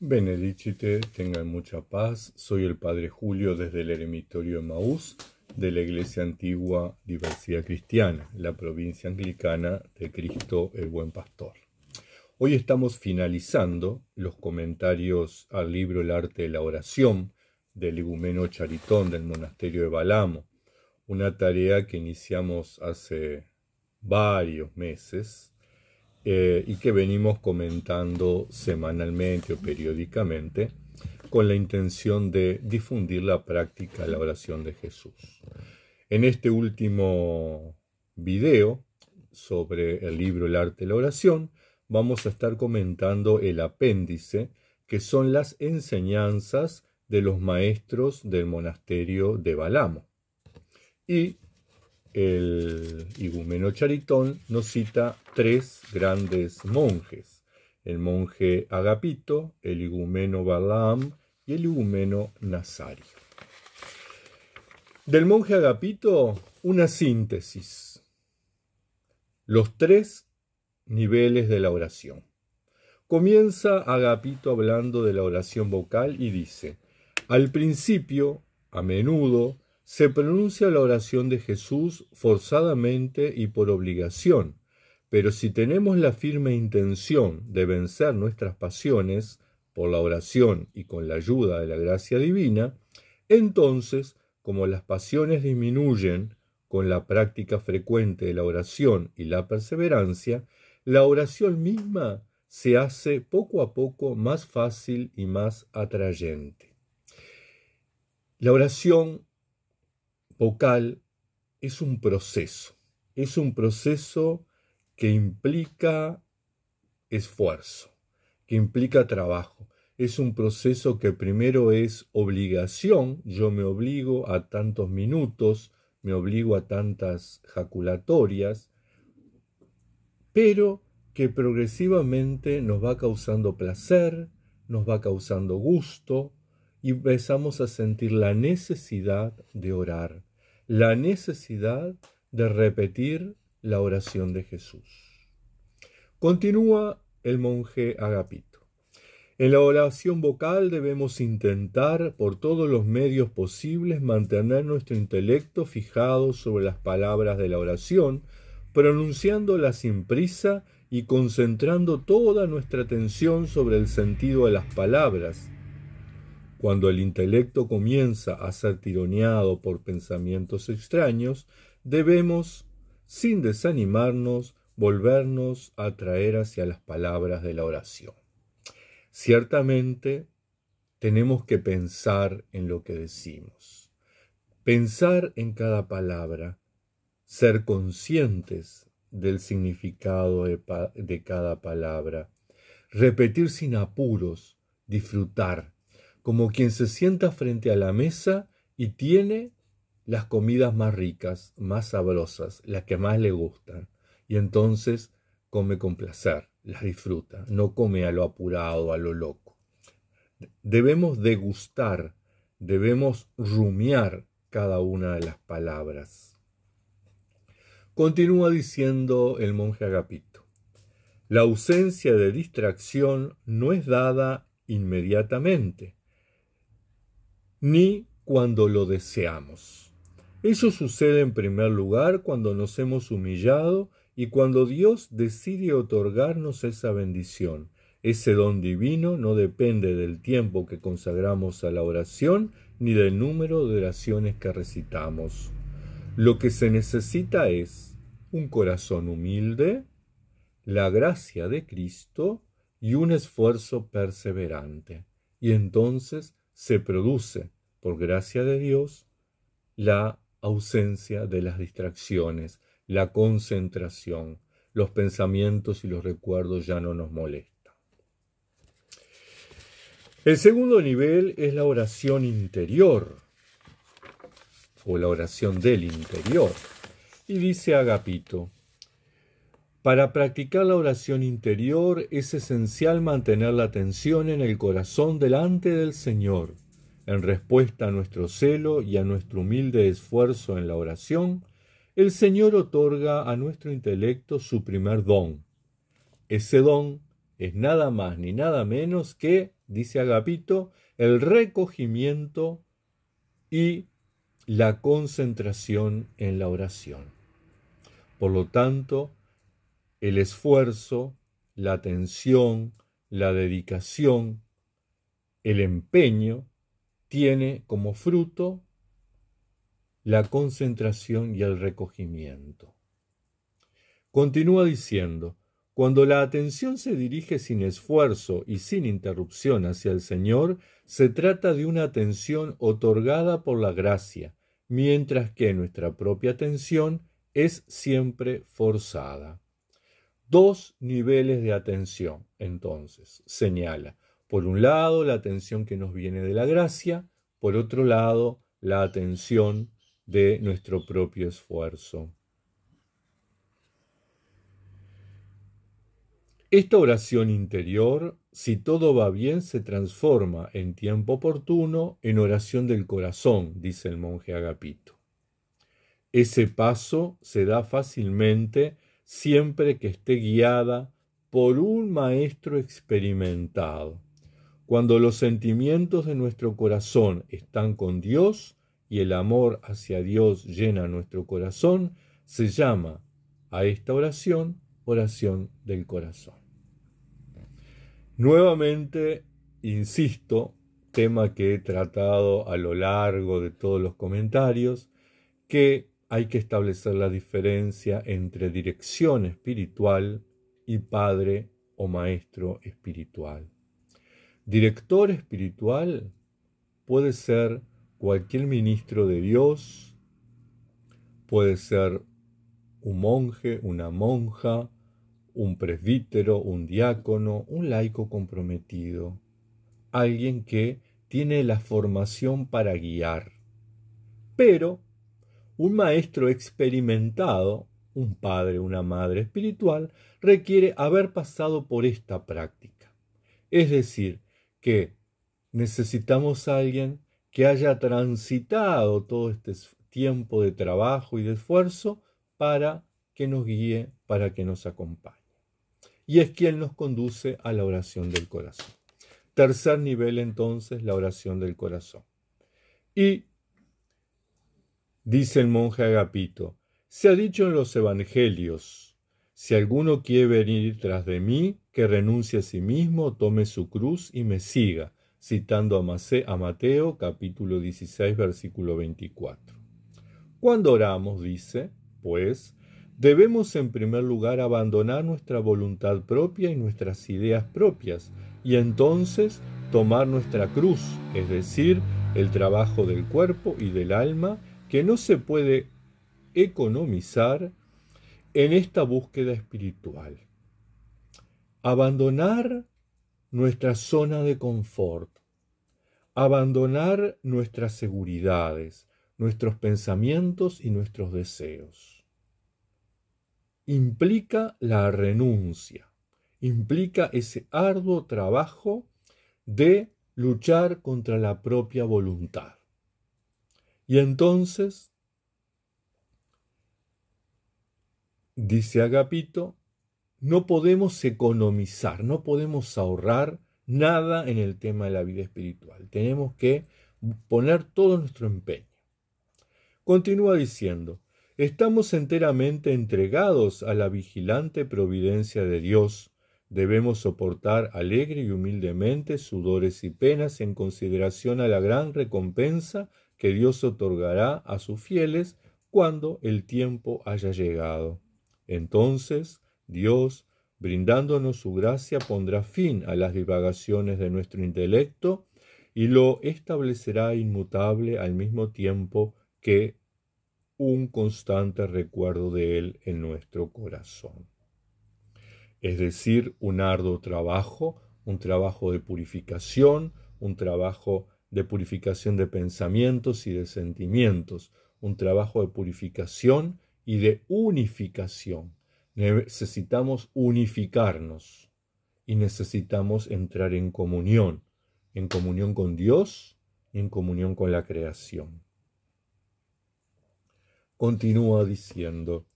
Benedicite, tengan mucha paz. Soy el Padre Julio desde el Eremitorio Emaús de la Iglesia Antigua Diversidad Cristiana, la provincia anglicana de Cristo el Buen Pastor. Hoy estamos finalizando los comentarios al libro El Arte de la Oración del igumeno Charitón del monasterio de Balamo, una tarea que iniciamos hace varios meses y que venimos comentando semanalmente o periódicamente con la intención de difundir la práctica de la oración de Jesús. En este último video sobre el libro El Arte de la Oración vamos a estar comentando el apéndice, que son las enseñanzas de los maestros del monasterio de Balamo. Y el igumeno Charitón nos cita tres grandes monjes: el monje Agapito, el igumeno Balaam y el igumeno Nazario. Del monje Agapito, una síntesis: los tres niveles de la oración. Comienza Agapito hablando de la oración vocal y dice: al principio, a menudo, se pronuncia la oración de Jesús forzadamente y por obligación, pero si tenemos la firme intención de vencer nuestras pasiones por la oración y con la ayuda de la gracia divina, entonces, como las pasiones disminuyen con la práctica frecuente de la oración y la perseverancia, la oración misma se hace poco a poco más fácil y más atrayente. La oración vocal es un proceso que implica esfuerzo, que implica trabajo. Es un proceso que primero es obligación, yo me obligo a tantos minutos, me obligo a tantas jaculatorias, pero que progresivamente nos va causando placer, nos va causando gusto, y empezamos a sentir la necesidad de orar, la necesidad de repetir la oración de Jesús. Continúa el monje Agapito. En la oración vocal debemos intentar por todos los medios posibles mantener nuestro intelecto fijado sobre las palabras de la oración, pronunciándolas sin prisa y concentrando toda nuestra atención sobre el sentido de las palabras. Cuando el intelecto comienza a ser tironeado por pensamientos extraños, debemos, sin desanimarnos, volvernos a atraer hacia las palabras de la oración. Ciertamente, tenemos que pensar en lo que decimos, pensar en cada palabra, ser conscientes del significado de cada palabra, repetir sin apuros, disfrutar, como quien se sienta frente a la mesa y tiene las comidas más ricas, más sabrosas, las que más le gustan, y entonces come con placer, las disfruta, no come a lo apurado, a lo loco. Debemos degustar, debemos rumiar cada una de las palabras. Continúa diciendo el monje Agapito: la ausencia de distracción no es dada inmediatamente, ni cuando lo deseamos. Eso sucede en primer lugar cuando nos hemos humillado y cuando Dios decide otorgarnos esa bendición. Ese don divino no depende del tiempo que consagramos a la oración ni del número de oraciones que recitamos. Lo que se necesita es un corazón humilde, la gracia de Cristo y un esfuerzo perseverante. Y entonces se produce, por gracia de Dios, la ausencia de las distracciones, la concentración. Los pensamientos y los recuerdos ya no nos molestan. El segundo nivel es la oración interior, o la oración del interior. Y dice Agapito: para practicar la oración interior es esencial mantener la atención en el corazón delante del Señor. En respuesta a nuestro celo y a nuestro humilde esfuerzo en la oración, el Señor otorga a nuestro intelecto su primer don. Ese don es nada más ni nada menos que dice Agapito, el recogimiento y la concentración en la oración. Por lo tanto, el esfuerzo, la atención, la dedicación, el empeño, tiene como fruto la concentración y el recogimiento. Continúa diciendo, cuando la atención se dirige sin esfuerzo y sin interrupción hacia el Señor, se trata de una atención otorgada por la gracia, mientras que nuestra propia atención es siempre forzada. Dos niveles de atención, entonces, señala. Por un lado, la atención que nos viene de la gracia, por otro lado, la atención de nuestro propio esfuerzo. Esta oración interior, si todo va bien, se transforma en tiempo oportuno en oración del corazón, dice el monje Agapito. Ese paso se da fácilmente siempre que esté guiada por un maestro experimentado. Cuando los sentimientos de nuestro corazón están con Dios y el amor hacia Dios llena nuestro corazón, se llama a esta oración oración del corazón. Nuevamente, insisto, tema que he tratado a lo largo de todos los comentarios, que hay que establecer la diferencia entre dirección espiritual y padre o maestro espiritual. Director espiritual puede ser cualquier ministro de Dios, puede ser un monje, una monja, un presbítero, un diácono, un laico comprometido, alguien que tiene la formación para guiar. Pero un maestro experimentado, un padre, una madre espiritual, requiere haber pasado por esta práctica. Es decir, que necesitamos a alguien que haya transitado todo este tiempo de trabajo y de esfuerzo para que nos guíe, para que nos acompañe. Y es quien nos conduce a la oración del corazón. Tercer nivel, entonces, la oración del corazón. Y dice el monje Agapito, se ha dicho en los evangelios, si alguno quiere venir tras de mí, que renuncie a sí mismo, tome su cruz y me siga, citando a Mateo, capítulo 16, versículo 24. Cuando oramos, dice, pues, debemos en primer lugar abandonar nuestra voluntad propia y nuestras ideas propias, y entonces tomar nuestra cruz, es decir, el trabajo del cuerpo y del alma, que no se puede economizar en esta búsqueda espiritual. Abandonar nuestra zona de confort, abandonar nuestras seguridades, nuestros pensamientos y nuestros deseos. Implica la renuncia, implica ese arduo trabajo de luchar contra la propia voluntad. Y entonces, dice Agapito, no podemos economizar, no podemos ahorrar nada en el tema de la vida espiritual. Tenemos que poner todo nuestro empeño. Continúa diciendo, estamos enteramente entregados a la vigilante providencia de Dios. Debemos soportar alegre y humildemente sudores y penas en consideración a la gran recompensa que Dios otorgará a sus fieles cuando el tiempo haya llegado. Entonces, Dios, brindándonos su gracia, pondrá fin a las divagaciones de nuestro intelecto y lo establecerá inmutable al mismo tiempo que un constante recuerdo de él en nuestro corazón. Es decir, un arduo trabajo, un trabajo de purificación, un trabajo de purificación de pensamientos y de sentimientos, un trabajo de purificación y de unificación. Necesitamos unificarnos y necesitamos entrar en comunión con Dios y en comunión con la creación. Continúa diciendo,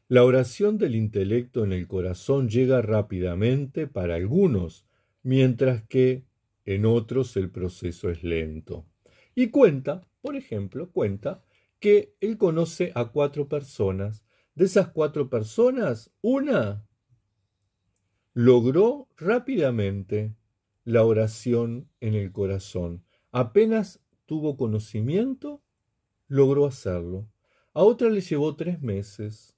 la oración del intelecto en el corazón llega rápidamente para algunos, mientras que en otros el proceso es lento. Y cuenta, por ejemplo, que él conoce a 4 personas. De esas 4 personas, una logró rápidamente la oración en el corazón. Apenas tuvo conocimiento, logró hacerlo. A otra le llevó 3 meses,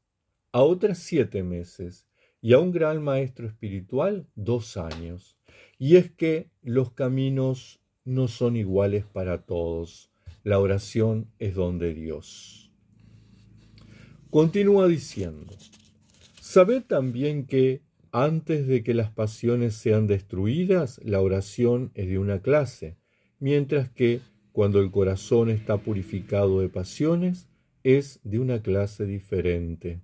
a otras 7 meses, y a un gran maestro espiritual 2 años. Y es que los caminos no son iguales para todos. La oración es don de Dios. Continúa diciendo, sabed también que antes de que las pasiones sean destruidas, la oración es de una clase, mientras que cuando el corazón está purificado de pasiones, es de una clase diferente.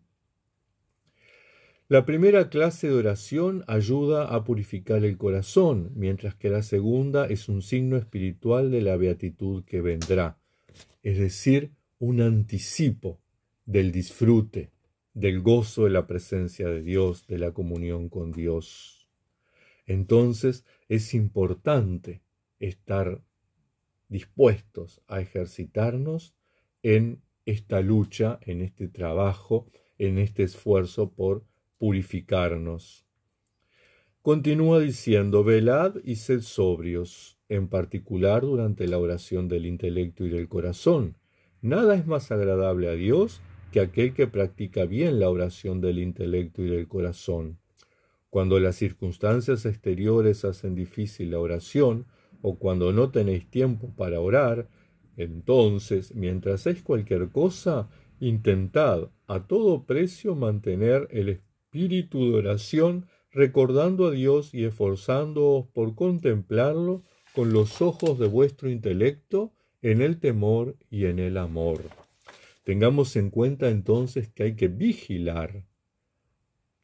La primera clase de oración ayuda a purificar el corazón, mientras que la segunda es un signo espiritual de la beatitud que vendrá, es decir, un anticipo del disfrute, del gozo de la presencia de Dios, de la comunión con Dios. Entonces es importante estar dispuestos a ejercitarnos en esta lucha, en este trabajo, en este esfuerzo por purificarnos. Continúa diciendo, velad y sed sobrios, en particular durante la oración del intelecto y del corazón. Nada es más agradable a Dios que aquel que practica bien la oración del intelecto y del corazón. Cuando las circunstancias exteriores hacen difícil la oración, o cuando no tenéis tiempo para orar, entonces, mientras hacéis cualquier cosa, intentad a todo precio mantener el espíritu de oración, recordando a Dios y esforzándoos por contemplarlo con los ojos de vuestro intelecto en el temor y en el amor. Tengamos en cuenta entonces que hay que vigilar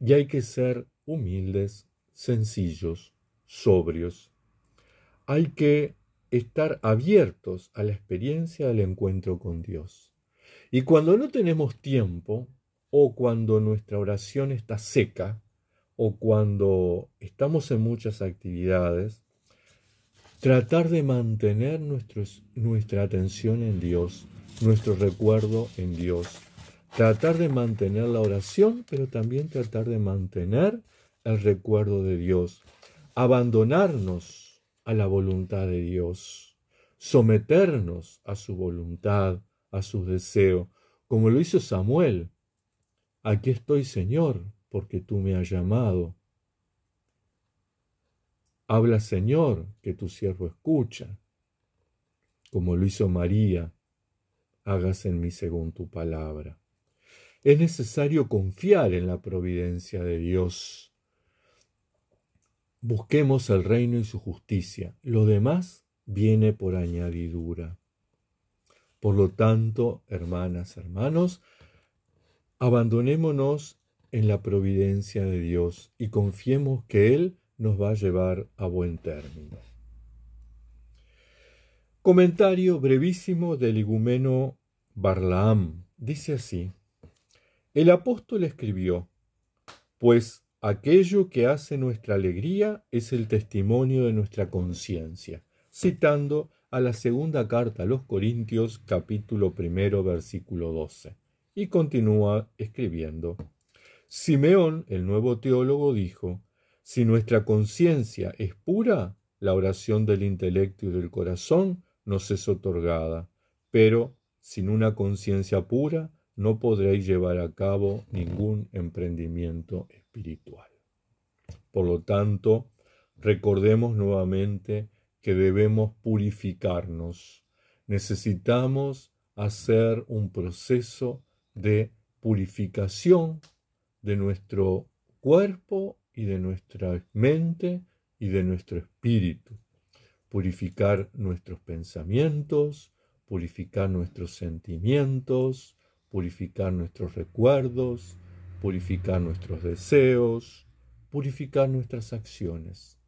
y hay que ser humildes, sencillos, sobrios. Hay que estar abiertos a la experiencia del encuentro con Dios. Y cuando no tenemos tiempo, o cuando nuestra oración está seca, o cuando estamos en muchas actividades, tratar de mantener nuestra atención en Dios, nuestro recuerdo en Dios. Tratar de mantener la oración, pero también tratar de mantener el recuerdo de Dios. Abandonarnos a la voluntad de Dios. Someternos a su voluntad, a sus deseos, como lo hizo Samuel. Aquí estoy, Señor, porque tú me has llamado. Habla, Señor, que tu siervo escucha. Como lo hizo María, hágase en mí según tu palabra. Es necesario confiar en la providencia de Dios. Busquemos el reino y su justicia. Lo demás viene por añadidura. Por lo tanto, hermanas, hermanos, abandonémonos en la providencia de Dios y confiemos que Él nos va a llevar a buen término. Comentario brevísimo del igumeno Barlaam. Dice así: el apóstol escribió, pues aquello que hace nuestra alegría es el testimonio de nuestra conciencia, citando a la segunda carta a los Corintios, capítulo 1, versículo 12. Y continúa escribiendo. Simeón, el nuevo teólogo, dijo, si nuestra conciencia es pura, la oración del intelecto y del corazón nos es otorgada, pero sin una conciencia pura, no podréis llevar a cabo ningún emprendimiento espiritual. Por lo tanto, recordemos nuevamente que debemos purificarnos. Necesitamos hacer un proceso de purificación de nuestro cuerpo y de nuestra mente y de nuestro espíritu. Purificar nuestros pensamientos, purificar nuestros sentimientos, purificar nuestros recuerdos, purificar nuestros deseos, purificar nuestras acciones.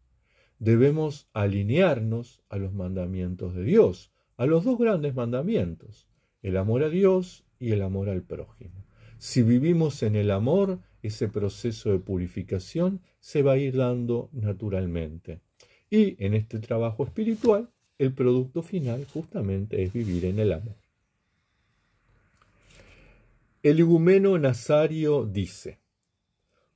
Debemos alinearnos a los mandamientos de Dios, a los 2 grandes mandamientos, el amor a Dios y el amor al prójimo. Si vivimos en el amor, ese proceso de purificación se va a ir dando naturalmente. Y en este trabajo espiritual, el producto final justamente es vivir en el amor. El igumeno Nazario dice: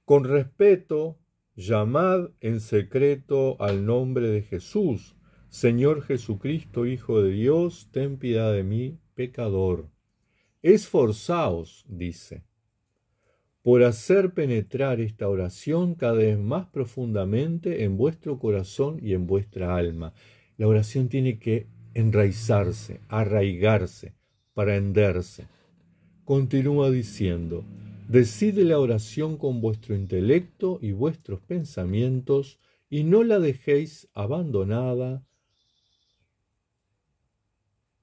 con respeto, llamad en secreto al nombre de Jesús. Señor Jesucristo, Hijo de Dios, ten piedad de mí, pecador. Esforzaos, dice, por hacer penetrar esta oración cada vez más profundamente en vuestro corazón y en vuestra alma. La oración tiene que enraizarse, arraigarse, prenderse. Continúa diciendo: decid la oración con vuestro intelecto y vuestros pensamientos y no la dejéis abandonada.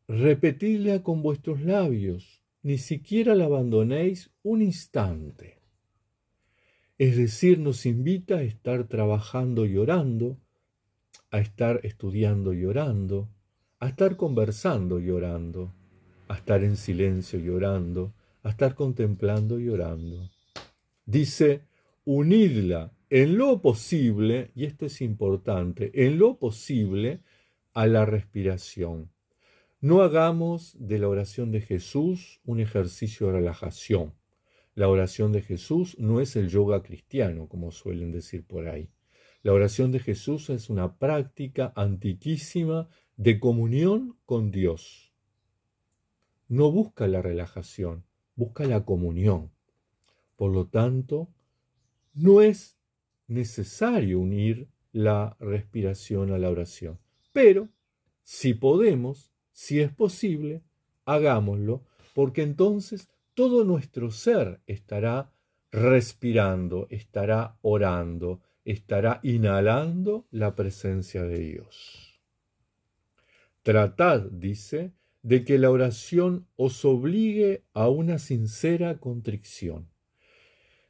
Repetidla con vuestros labios, ni siquiera la abandonéis un instante. Es decir, nos invita a estar trabajando y orando, a estar estudiando y orando, a estar conversando y orando, a estar en silencio y orando, a estar contemplando y orando. Dice: unidla en lo posible, y esto es importante, en lo posible a la respiración. No hagamos de la oración de Jesús un ejercicio de relajación. La oración de Jesús no es el yoga cristiano, como suelen decir por ahí. La oración de Jesús es una práctica antiquísima de comunión con Dios. No busca la relajación, busca la comunión. Por lo tanto, no es necesario unir la respiración a la oración. Pero, si podemos, si es posible, hagámoslo, porque entonces todo nuestro ser estará respirando, estará orando, estará inhalando la presencia de Dios. Tratad, dice, de que la oración os obligue a una sincera contrición.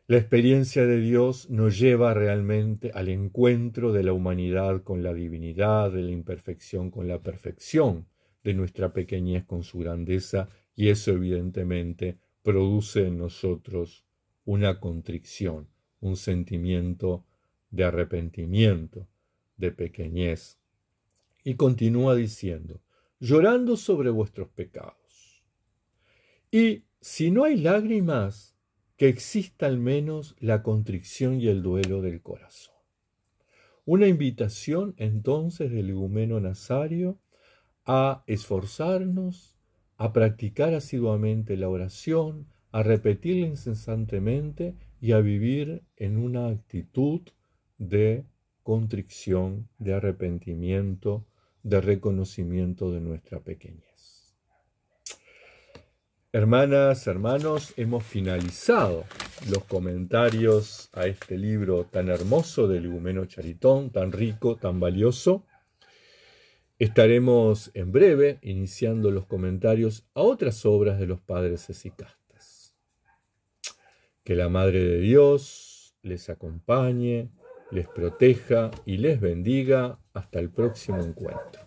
La experiencia de Dios nos lleva realmente al encuentro de la humanidad con la divinidad, de la imperfección con la perfección, de nuestra pequeñez con su grandeza, y eso evidentemente produce en nosotros una contrición, un sentimiento de arrepentimiento, de pequeñez. Y continúa diciendo: llorando sobre vuestros pecados. Y si no hay lágrimas, que exista al menos la contrición y el duelo del corazón. Una invitación entonces del igumeno Nazario a esforzarnos, a practicar asiduamente la oración, a repetirla incesantemente y a vivir en una actitud de contrición, de arrepentimiento, de reconocimiento de nuestra pequeñez. Hermanas, hermanos, hemos finalizado los comentarios a este libro tan hermoso del igumeno Charitón, tan rico, tan valioso. Estaremos en breve iniciando los comentarios a otras obras de los padres esicastas. Que la Madre de Dios les acompañe, les proteja y les bendiga hasta el próximo encuentro.